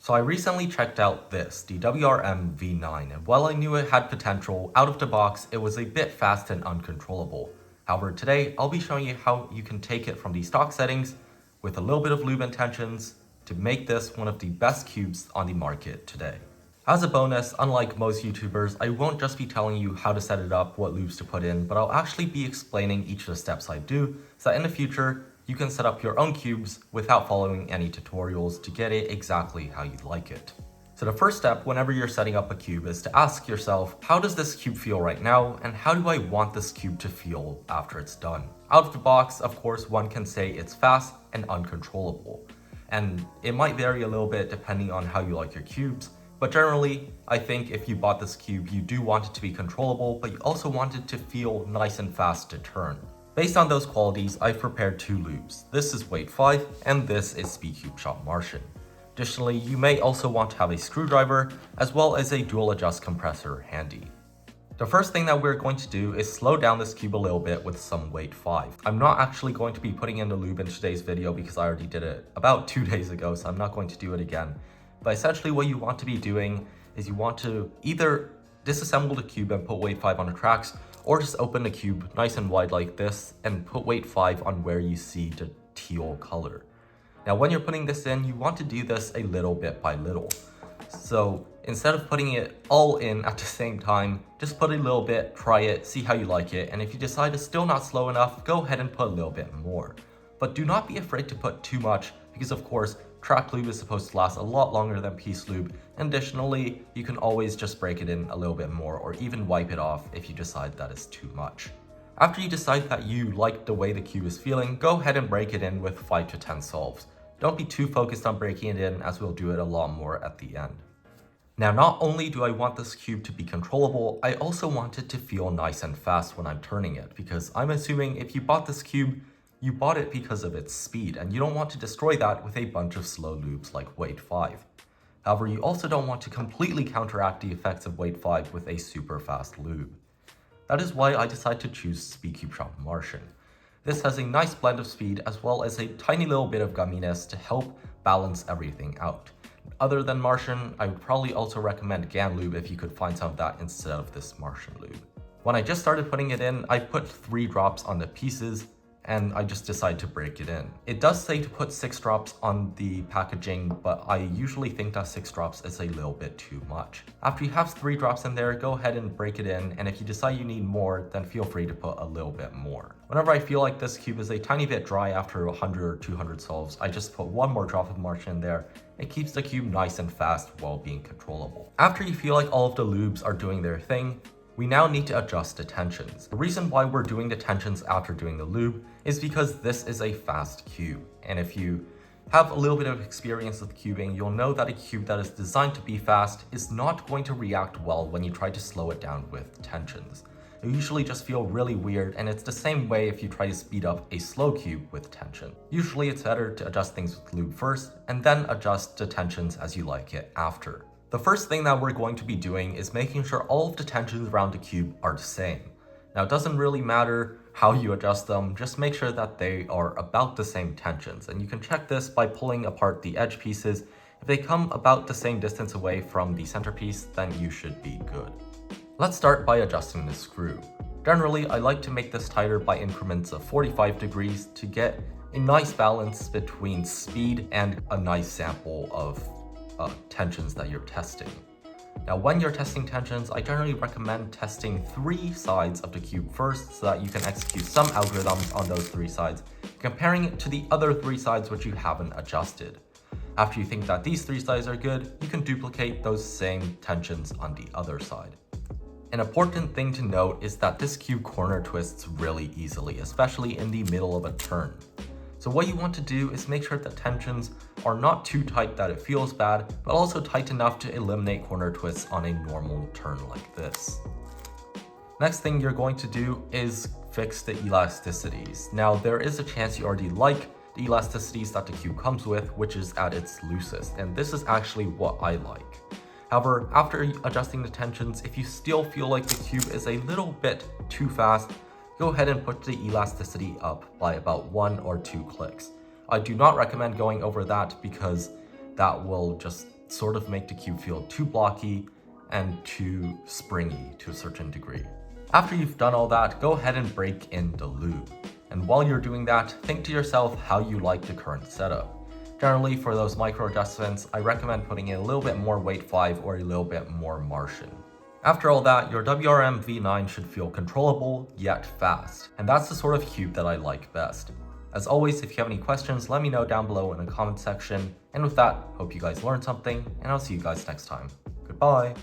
So I recently checked out this, the WRM V9, and while I knew it had potential, out of the box, it was a bit fast and uncontrollable. However, today, I'll be showing you how you can take it from the stock settings with a little bit of lube intentions to make this one of the best cubes on the market today. As a bonus, unlike most YouTubers, I won't just be telling you how to set it up, what lubes to put in, but I'll actually be explaining each of the steps I do so that in the future, you can set up your own cubes without following any tutorials to get it exactly how you like it. So the first step whenever you're setting up a cube is to ask yourself, how does this cube feel right now, and how do I want this cube to feel after it's done? Out of the box, of course, one can say it's fast and uncontrollable. And it might vary a little bit depending on how you like your cubes, but generally, I think if you bought this cube, you do want it to be controllable, but you also want it to feel nice and fast to turn. Based on those qualities, I've prepared two lubes. This is Weight 5 and this is Speedcube Shop Martian. Additionally, you may also want to have a screwdriver as well as a dual adjust compressor handy. The first thing that we're going to do is slow down this cube a little bit with some Weight 5. I'm not actually going to be putting in the lube in today's video because I already did it about 2 days ago, so I'm not going to do it again. But essentially what you want to be doing is you want to either disassemble the cube and put Weight 5 on the tracks, or just open the cube nice and wide like this and put Weight 5 on where you see the teal color. Now when you're putting this in, you want to do this a little bit by little. So instead of putting it all in at the same time, just put a little bit, try it, see how you like it, and if you decide it's still not slow enough, go ahead and put a little bit more. But do not be afraid to put too much, because of course, track lube is supposed to last a lot longer than piece lube, and additionally, you can always just break it in a little bit more or even wipe it off if you decide that is too much. After you decide that you like the way the cube is feeling, go ahead and break it in with 5 to 10 solves. Don't be too focused on breaking it in, as we'll do it a lot more at the end. Now, not only do I want this cube to be controllable, I also want it to feel nice and fast when I'm turning it, because I'm assuming if you bought this cube, you bought it because of its speed, and you don't want to destroy that with a bunch of slow lubes like Weight 5. However, you also don't want to completely counteract the effects of Weight 5 with a super fast lube. That is why I decided to choose Speedcube Shop Martian. This has a nice blend of speed as well as a tiny little bit of gumminess to help balance everything out. Other than Martian, I would probably also recommend GAN lube if you could find some of that instead of this Martian lube. When I just started putting it in, I put 3 drops on the pieces, and I just decided to break it in. It does say to put 6 drops on the packaging, but I usually think that 6 drops is a little bit too much. After you have 3 drops in there, go ahead and break it in, and if you decide you need more, then feel free to put a little bit more. Whenever I feel like this cube is a tiny bit dry after 100 or 200 solves, I just put 1 more drop of Martian in there. It keeps the cube nice and fast while being controllable. After you feel like all of the lubes are doing their thing, we now need to adjust the tensions. The reason why we're doing the tensions after doing the lube is because this is a fast cube. And if you have a little bit of experience with cubing, you'll know that a cube that is designed to be fast is not going to react well when you try to slow it down with tensions. It usually just feel really weird, and it's the same way if you try to speed up a slow cube with tension. Usually it's better to adjust things with lube first, and then adjust the tensions as you like it after. The first thing that we're going to be doing is making sure all of the tensions around the cube are the same. Now, it doesn't really matter how you adjust them, just make sure that they are about the same tensions. And you can check this by pulling apart the edge pieces. If they come about the same distance away from the centerpiece, then you should be good. Let's start by adjusting the screw. Generally, I like to make this tighter by increments of 45 degrees to get a nice balance between speed and a nice sample of tensions that you're testing. Now, when you're testing tensions, I generally recommend testing 3 sides of the cube first so that you can execute some algorithms on those 3 sides, comparing it to the other 3 sides which you haven't adjusted. After you think that these 3 sides are good, you can duplicate those same tensions on the other side. An important thing to note is that this cube corner twists really easily, especially in the middle of a turn. So what you want to do is make sure that tensions are not too tight that it feels bad, but also tight enough to eliminate corner twists on a normal turn like this. Next thing you're going to do is fix the elasticities. Now, there is a chance you already like the elasticities that the cube comes with, which is at its loosest, and this is actually what I like. However, after adjusting the tensions, if you still feel like the cube is a little bit too fast, go ahead and put the elasticity up by about 1 or 2 clicks. I do not recommend going over that because that will just sort of make the cube feel too blocky and too springy to a certain degree. After you've done all that, go ahead and break in the lube. And while you're doing that, think to yourself how you like the current setup. Generally, for those micro adjustments, I recommend putting in a little bit more weight 5 or a little bit more Martian. After all that, your WRM V9 should feel controllable yet fast, and that's the sort of cube that I like best. As always, if you have any questions, let me know down below in the comment section. And with that, hope you guys learned something, and I'll see you guys next time. Goodbye!